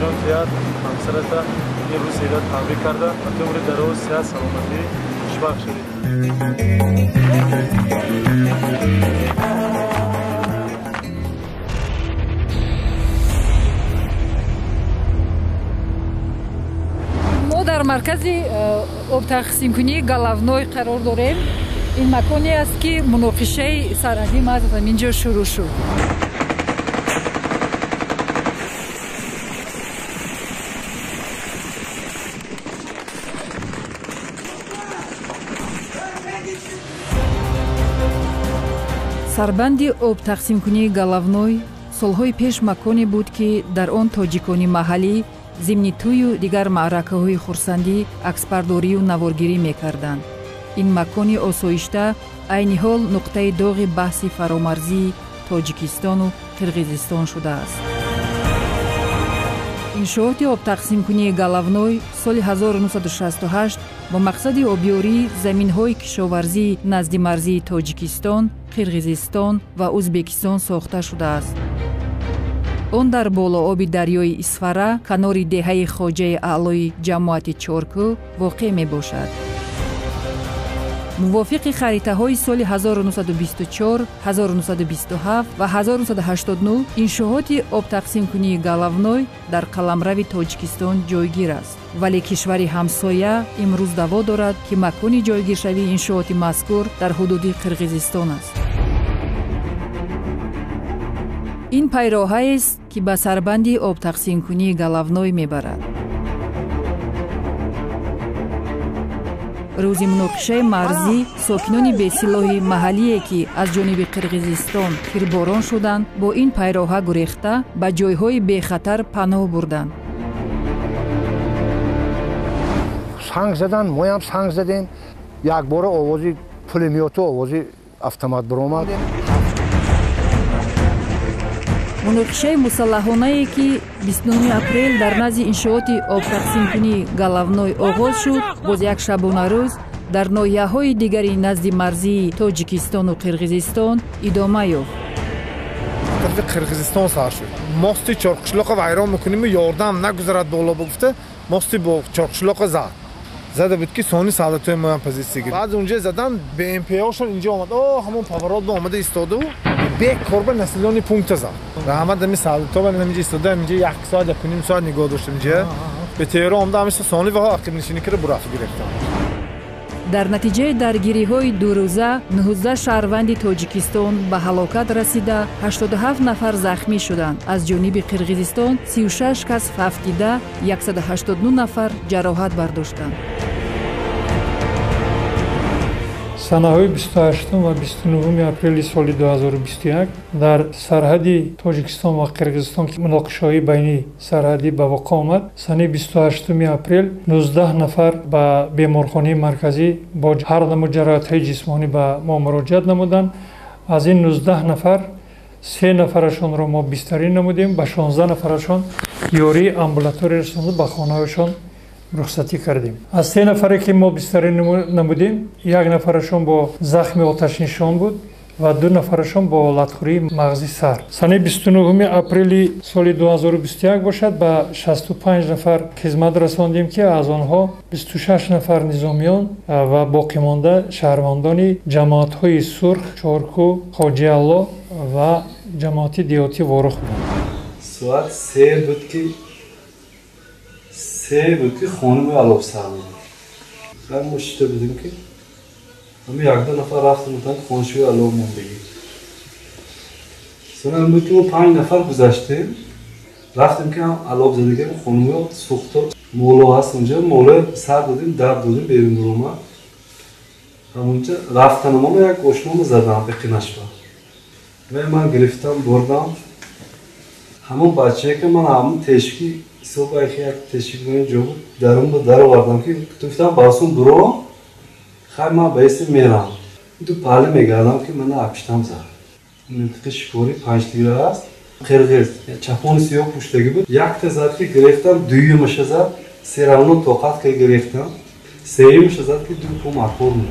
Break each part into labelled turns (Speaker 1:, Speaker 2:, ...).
Speaker 1: جان زیاد همسرت این روز ایراد تبریک کرده و تو عمر دراز صحت سلامتی خوشبخت شدید.
Speaker 2: ما در مرکز آب تقسیم کنی گلونوی قرار داریم. این مکانی است که مناقشه سرحدی ما از اینجا شروع شد. سربندی آب تقسیم کنی گلونوی سالهای پیش مکانی بود که در آن تاجیکانی محلی ضمن توی و دیگر معرکه‌های خرسندی عکسبرداری و نوارگیری می‌کردند. این مکانی آسایشته عین حال نقطه داغ بحث فرامرزی تاجیکستان و قرقیزستان شده است. انشاءات آب تقسیم کنی گلونوی سال 1968 با مقصد آبیاری زمین‌های کشاورزی نزد مرزی تاجیکستان، قرقیزستان و ازبکستان ساخته شده است. آن در بالاآب دریای اسفره کنار دهه خواجه اعلای جماعت چارکو واقع می باشد. موافق خریطه های سال 1924، 1927 و 1989 انشاءات آب تقسیم کنی گلونوی در قلمرو تاجیکستان جایگیر است. ولی کشور همسایه امروز دعوا دارد که مکان جایگیرشوی انشاءات مذکور در حدود قرقیزستان است. این پیراهه است که به سربندی آب تقسیم کنی گلونوی میبرد. روز مناقشه مرزی ساکنان بی‌سلاح محلی که از جانب قرقیزستان تیرباران شدند با این پیراهه گریخته به جایهای بی‌خطر پناه بردند.
Speaker 3: سنگ زدن، ما هم سنگ زدیم. یک بار آوازی پولمیوت و آوازی автомат برآمد.
Speaker 2: مناقشه مسلحانه‌ای که 29 اپریل در نزد انشاءات آب تقسیم کنی گلونوی آغاز شد باز یک شبانه روز در ناحیه‌های دیگری نزد مرزی تاجیکستان و قرقیزستان ادامه یافت.
Speaker 4: در قرقیزستان سر شد. ماستی چارقشلاق ویران میکنیم و یاردم نگذرد بالا بگفته ماستی با چارقشلاق زده بود که ثانی سعادتوی ما هم پذیرسی گرفت. بعد اونجا زدن به ام پی هاشون اینجا آمد. همون پاورات با آمده ایستاده و به کاربر نسلیانی پونکت زد. رحمت می سعادتو بنم اینجا ایستاده اینجا یک ساعت یا کنیم ساعت نگاه داشتم اینجا. به تهران آمده همیشه ثانی و عقب نشینی کرده برافت گرفتن.
Speaker 2: در نتیجه درگیری‌های دو روزه 19 شهروند تاجیکستان به هلاکت رسیده 87 نفر زخمی شدند. از جانب قرقیزستان 36 کس ففتیده 189 نفر جراحت برداشتند.
Speaker 5: санаҳои 28 ва 29 апрели соли 2021 дар сарҳади тоҷикистон ва қирғизистон ки муноқишаҳои байни сарҳадӣ ба воқеъ омад, сани 28 апрел 19 нафар ба беморхонаи марказӣ бо ҳар намуд ҷароҳатҳои ҷисмонӣ ба мо муроҷиат намуданд. аз ин 19 нафар 3 нафарашонро мо бистарӣ намудем, ба 16 нафарашон ёрии амбулатория расонда ба хонаҳояшон рухсатӣ кардем. аз 3 нафаре ки мо бистарӣ намудем, 1 нафарашон бо захми оташнишон буд ва 2 нафарашон бо латхӯрии мағзи сар. сани 29 апрели соли 2021 бошад ба 65 нафар хизмат расондем ки аз онҳо 26 нафар низомиён ва боқимонда шаҳрвандони ҷамоатҳои сурх, чорку, хоҷиалло ва ҷамоати диҳотӣ ворух буданд.
Speaker 6: соат 3 буд ки خانم علاب سر بود. خیلی مشته بودیم که همه یک دو نفر رفتم بودن که خانشوی علاب من بگیر. سنم بود که ما 5 نفر گذشتیم رفتیم که هم علاب زدگیم خانوی سوخته مولا هست اونجا مولا سر دادیم در دادیم بیرون برومه همونجا رفتن ما یک گوشنامو زدم به قینشبه و من گرفتم بردم همون بچه که من همون تشکی صبح یک تشکیل کنید جو درون با در آوردم که تو گفتم باسون برو خیلی من باعث میرم تو پاله میگردم که من اپشتم زد منطقه شکوری 5 لیره است قرقیز چپون سیاه پوشتگی بود یک تا زد که گرفتم دویمش زد سیرانو طاقت که گرفتم سیمش زد که دو پو مکور بود.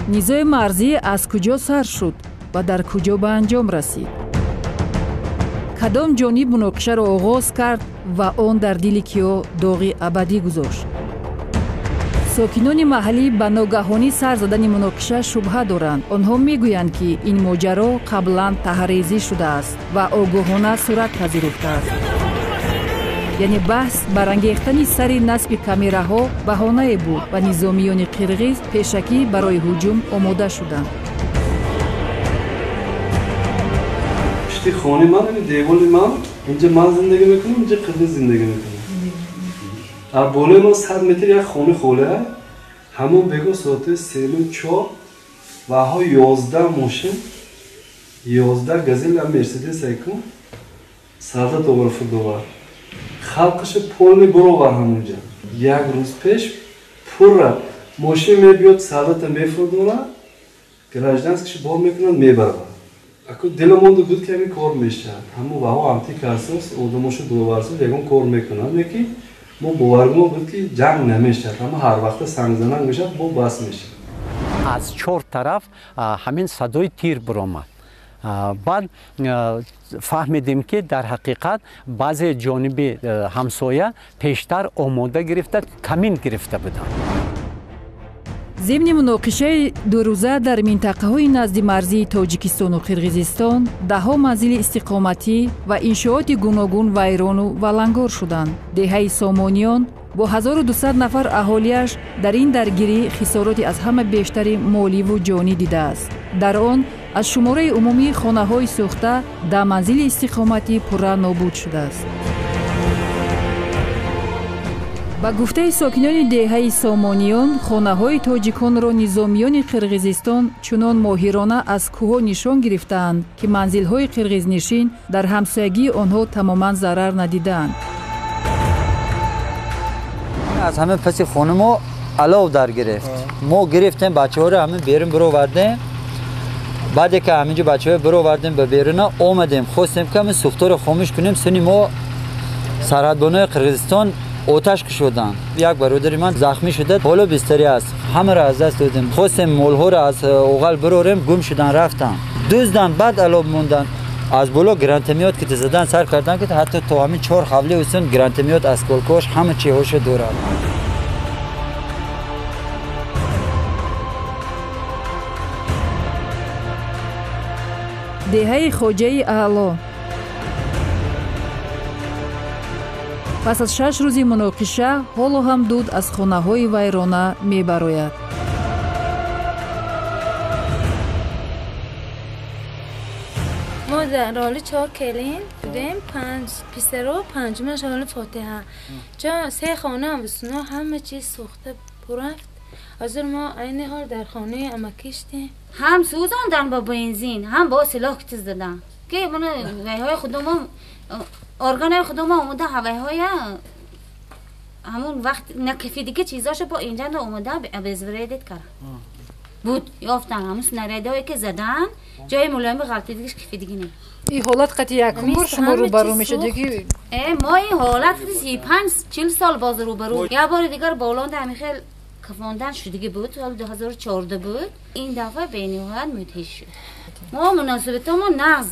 Speaker 2: نزاع مرزی از کجا سر شد و در کجا به انجام رسید؟ کدام جانب مناقشه را آغاز کرد و آن در دل کیا داغی ابدی گذاشت. ساکنان محلی به ناگهانی سر زدن مناقشه شبهه دارند. آنها میگویند که این ماجرا قبلا طرحریزی شده است و آگاهانه صورت پذیرفته است. یعنی بحث برانگیختن سر نصب کامراها بهانه بود و نظامیان قرغیز پیشکی برای هجوم آماده شدند.
Speaker 6: پشت خانه من این دیوار من اینجا من زندگی میکنم، اینجا قرغیز زندگی میکنم. بالای ما 100 متر یک خانه خوله، همون بگو ساعت 3:04 و ها 11 ماشین 11 گازل و مرسدس ایکون ساعت $2 خلقش پول برو بر همونجا. یک روز پیش پر ماشین میبیاد ساعت میفردونه گراجدانسکش بار میکنن میبرن. اکو دلمون بود که این کار میشه. همون و ها امتی کاسوس اودموشو دوبارسو یکم کار میکنن یکی ما باورمون بود که جنگ نمیشه، اما هر وقت سنگ زنان میشه با بس میشه.
Speaker 7: از 4 طرف همین صدای تیر برآمد. بعد فهمیدیم که در حقیقت بعضی جانب همسایه پیشتر آماده گرفته کمین گرفته بودند.
Speaker 2: ضمن مناقشه دو روزه در منطقه‌های نزد مرزی تاجیکستان و قرغیزستان ده‌ها منزل استقامتی و انشاءات گوناگون ویران و ولنگار شدند. دهه سامانیان با 1200 نفر اهالیش در این درگیری خسارات از همه بیشتر مالی و جانی دیده است. در آن از شماره عمومی خانه‌های سوخته 10 منزل استقامتی پره نابود شده است. با گفته ساکنان دهه سامانیان، خانه‌های تاجیکان را نظامیان قرغیزستان چنان ماهرانه از کوه نشان گرفتند که منزل‌های قرغیزنشین در همسایگی آنها تماما ضرر ندیدند.
Speaker 8: از همه پس خانه ما علاو در گرفت. ما گرفتیم بچه‌ها رو همه بیرون برو وردیم. بعد که همینجا بچه‌ها برو وردیم به بیرون آمدیم خواستیم که همین سوخته رو خاموش کنیم. سنی ما سرحدبانای قرغیزستان آتش کشیدن. یک برادر من زخمی شده، حالا بستری است. همه را از دست دادیم. خواستیم مال‌ها را از اوغل بروریم، گم شدن رفتن. دزدن، بعد علاوه موندن. از بالا گرانتمیات که زدن سر کردن که حتی تا همین 4 خبله وسن گرانتمیات اسکولکاش همه چی هوش داره.
Speaker 2: دهه خواجه اعلی. پس از 6 روزی مناقشه حالا هم دود از خانه‌های ویرانه می‌براید.
Speaker 9: ما در حال 4 کلین بودیم، 5 پسر و 5مش حال فاتحه. جا 3 خانه هم بسنا همه چیز سوخته پرفت. حاضر ما این حال در خانه امکیشتیم.
Speaker 10: هم سوزاندن با بنزین، هم با سلاح کت زدن. که من ویهای خودم ارگان خودم اومده هوایهای همون وقت نکفی دیگه چیزاشو با اینجا اومده بزوریدت کرد. بود یافتن همون سناریدهایی که زدن جای ملایم غلطی دیگه کفی دیگه نه.
Speaker 2: این حالت قطعی یک بار شما رو برو میشه دیگه.
Speaker 10: ما این حالت 35-40 سال باز رو برو. یه بار دیگر بالاند همیخیل کفاندن شد دیگه بود، سال 2014 بود. این دفعه بینیوهد مدهش شد. ما مناسبت ما نغز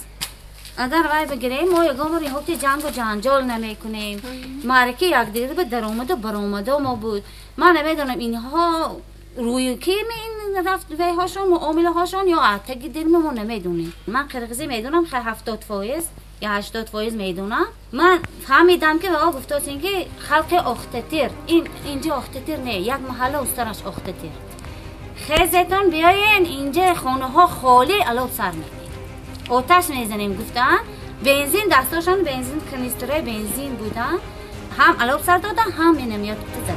Speaker 10: اگر رای بگیریم ما یکم رو یهوتی جنگ و جنجال نمیکنیم. معرکه یک دیگه به در اومده و بر اومده ما بود. من نمیدونم اینها روی کی این رفت ویهاشون معامله هاشون یا عتقی دل ما نمیدونیم. من قرغیزی میدونم خیلی 70% یا 80% میدونم. من فهمیدم که بابا گفتاسین که خلق اختتیر اینجا اختتیر نه، یک محله استرش اختتیر. خیزتون بیاین اینجا خانه ها خالی علاوه سر میدین آتش میزنیم گفتن. بنزین دستاشون بنزین کنیسترهای بنزین بودن، هم علاوه سر دادن هم نمیاد زدن.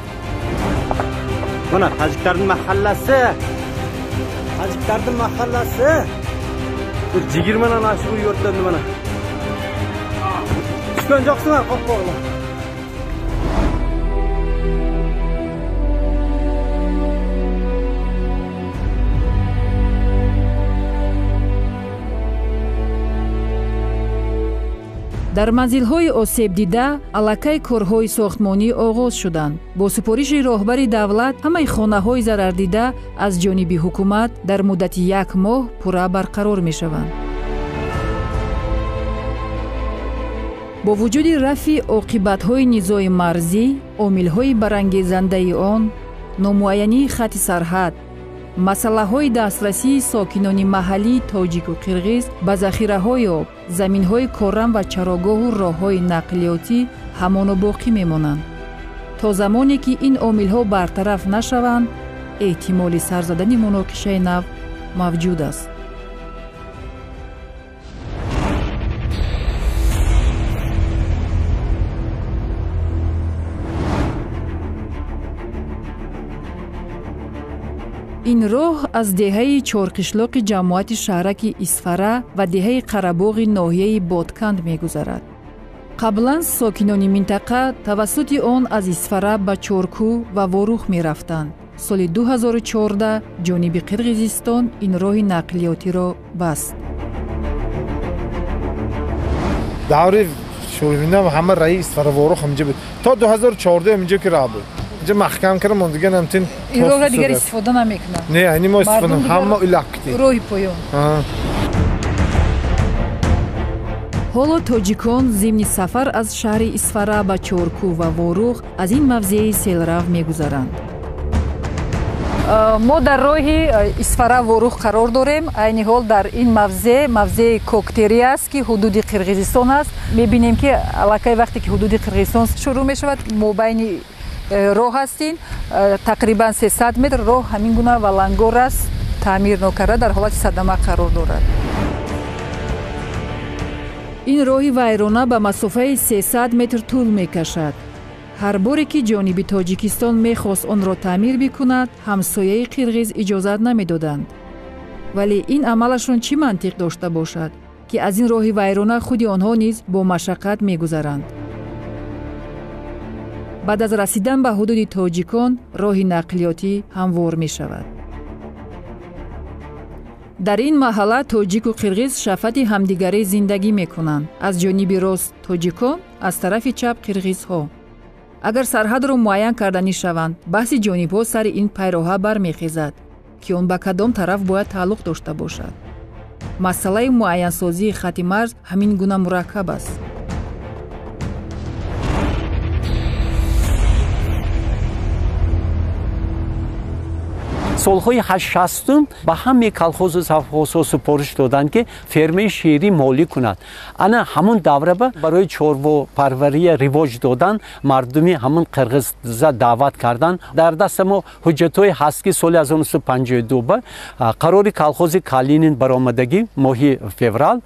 Speaker 11: Bana Hacıklar'ın mahallesi. Hacıklar'ın mahallesi. Bir cigirmenen aşığı yurtlandı bana. Çıkanacaksınlar kapılarla.
Speaker 2: در منزل‌های آسیب دیده الکی کارهای ساختمانی آغاز شدند. با سپارش راهبر دولت همه خانه‌های ضرر دیده از جانب حکومت در مدت 1 ماه پوره برقرار می‌شوند. бо вуҷуди рафъи оқибатҳои низои марзӣ, омилҳои барангезандаи он, номуайянии хатти сарҳад, масъалаҳои дастрасии сокинони маҳаллии тоҷику қирғиз ба захираҳои об, заминҳои коррам ва чарогоҳу роҳҳои нақлиётӣ ҳамоно боқӣ мемонанд. то замоне ки ин омилҳо бартараф нашаванд, эҳтимоли сар задани муноқишаи нав мавҷуд аст. ин роҳ аз деҳаи чорқишлоқи ҷамоати шаҳраки Исфара ва деҳаи Қарабоғи ноҳияи Ботканд мегузарад. қаблан сокинони минтақа тавассути он аз Исфара ба Чорку ва Ворух мерафтанд. соли 2014 ҷониби Қирғизистон ин роҳи нақлиётиро баст.
Speaker 4: даври шӯрвина ҳама раи Исфара Ворух ҳамҷа буд. то 2014 ҳамҷа ки ра буд. Ҷа маҳкам кардам, он дигар намтин.
Speaker 2: ин роҳро дигар истифода намекунанд.
Speaker 4: Не, айни мо истифода ҳама илақти.
Speaker 2: роҳи поён. ҳоло тоҷикон зимни сафар аз шаҳри Исфара ба Чорку ва Ворух аз ин мавзеи селрав мегузаранд. мо дар роҳи Исфара Ворух қарор дорем. айни ҳол дар ин мавзеи Коктери аст ки ҳудуди Қирғизистон аст. мебинем ки аллакай вақте ки ҳудуди Қирғизистон шурӯъ мешавад, мобайни роҳ ҳастин, тақрибан 300 метр роҳ ҳамин гуна валангор аст, таъмир нокарда дар ҳолати садама қарор дорад. ин роҳи вайрона ба масофаи 300 метр тӯл мекашад. ҳар боре ки ҷониби Тоҷикистон мехост онро таъмир бикунад, ҳамсояи қирғиз иҷозат намедоданд. вале ин амалашон чӣ мантиқ дошта бошад, ки аз ин роҳи вайрона худи онҳо низ бо машаққат мегузаранд. баъд аз расидан ба ҳудуди тоҷикон роҳи нақлиётӣ ҳамвор мешавад. дар ин маҳалла тоҷику қирғиз шафати ҳамдигарӣ зиндагӣ мекунанд. аз ҷониби рост тоҷикон, аз тарафи чап қирғизҳо. агар сарҳадро муайян карданӣ шаванд, баҳси ҷонибҳо сари ин пайроҳа бармехезад, ки он ба кадом тараф бояд тааллуқ дошта бошад. масъалаи муайянсозии хатти марз ҳамин гуна мураккаб аст.
Speaker 7: солҳои 60 ба ҳаме колхозу совхозҳо супориш доданд ки фермаи шерӣ молӣ кунад. ана ҳамон давра барои чорвопарвария ривоҷ додан мардуми ҳамон қирғиза даъват кардан. дар даста мо ҳуҷҷатҳое ҳаст ки соли 1952 ба қарори колхози Калинин баромадагӣ моҳи феврал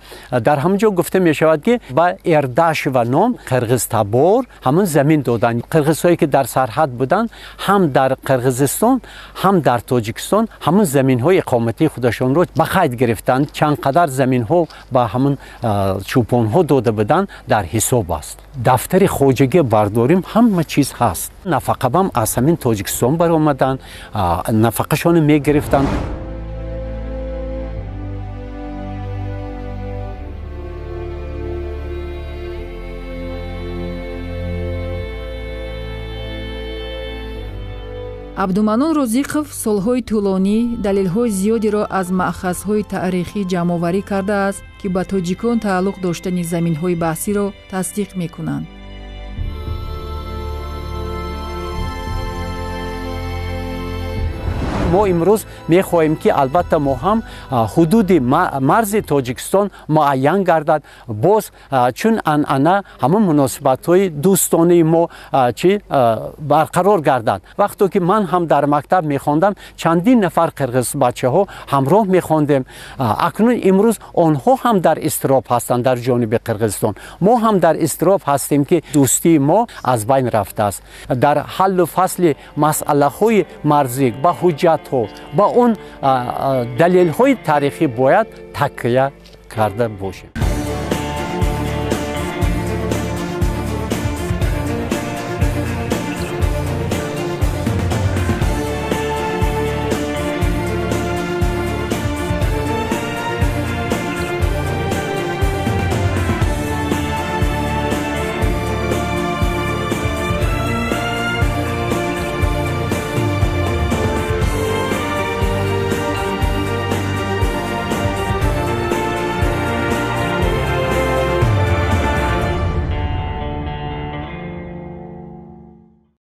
Speaker 7: дар ҳамонҷо гуфта мешавад ки ба Эрдашева ном қирғизтабор ҳамон замин доданд. қирғизҳое ки дар сарҳад буданд, ҳам дар Қирғизистон, ҳам дар Тоҷикистон ҳамон заминҳои иқоматии худашонро ба қайд гирифтанд. чанд қадар заминҳо ба ҳамон чӯпонҳо дода буданд дар ҳисоб аст. дафтари хоҷагӣ бардорим, ҳама чиз ҳаст. нафақабам аз ҳамин Тоҷикистон баромаданд, нафақашонро мегирифтанд.
Speaker 2: абдуманон розиқов солҳои тӯлонӣ далелҳои зиёдеро аз маъхазҳои таърихӣ ҷамъоварӣ кардааст, ки ба тоҷикон тааллуқ доштани заминҳои баҳсиро тасдиқ мекунанд.
Speaker 7: мо имрӯз мехоҳем ки албатта мо ҳам ҳудуди марзи Тоҷикистон муайян гардад. боз чун анъана ҳамон муносибатҳои дӯстонаи мо чӣ барқарор гардад. вақто ки ман ҳам дар мактаб мехондам, чандин нафар қирғиз бачаҳо ҳамроҳ мехондем. акнун имрӯз онҳо ҳам дар изтироб ҳастанд дар ҷониби Қирғизистон. мо ҳам дар изтироб ҳастем ки дӯстии мо аз байн рафтааст. дар ҳаллу фасли масъалаҳои марзӣ ба ҳуҷҷат ба он далелҳои таърихӣ бояд такя карда бошем.